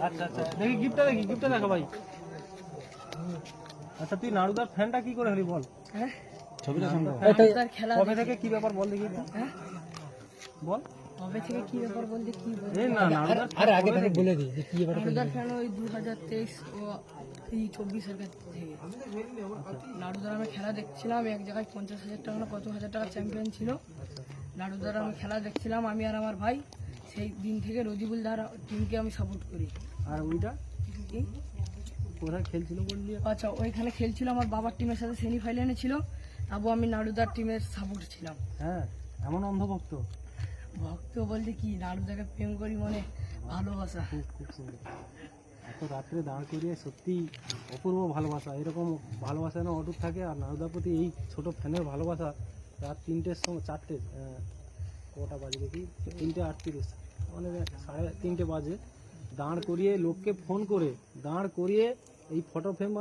আচ্ছা আচ্ছা, দেখি গিফটটা দেখো ভাই। আচ্ছা তুই নাড়ুদার ফ্যানটা কি করে হলি বল? হ্যাঁ, ছবিটা সামনে নাড়ুদার খেলা কবে থেকে কি ব্যাপার বল দেখি হ্যাঁ, বল। কবে থেকে কি ব্যাপার বলতে কি বলবো? এই না নাড়ুদার আরে আগে থেকে বলে দিই যে কি ব্যাপার। নাড়ুদার খেলা ওই 2023 ও এই 24-এর কাছ থেকে। নাড়ুদার আমি খেলা দেখছিলাম, এক জায়গায় 50,000 টাকা না কত হাজার টাকা চ্যাম্পিয়ন ছিল। নাড়ুদার আমি খেলা দেখছিলাম, আমি আর আমার ভাই। সেই দিন থেকে রজিবুল দার টিমকে আমি সাপোর্ট করি। আর ওইটা কি? কোথায় খেলছিল বললি? আচ্ছা, ওইখানে খেলছিল আমার বাবার টিমের সাথে, সেমিফাইনালে ছিল। তারপর আমি নাড়ুদার টিমের সাপোর্ট ছিলাম। হ্যাঁ, এমন অন্ধভক্ত। ভক্ত বলতে কি, নাড়ুদাকে প্রেম করি মনে ভালোবাসা। খুব খুব সুন্দর। এত রাত্রে দাঁড় করিয়ে সত্যি অপূর্ব ভালোবাসা। এরকম ভালোবাসা যেন অটুট থাকে। আর নারুদার প্রতি এই ছোট ফ্যানের ভালোবাসা রাত 3টের সময় 4টে কটা বাজে দেখি 3:38 মানে 3:30 বাজে দাঁড় করিয়ে লোককে ফোন করে দাঁড় করিয়ে এই ফটো ফ্রেম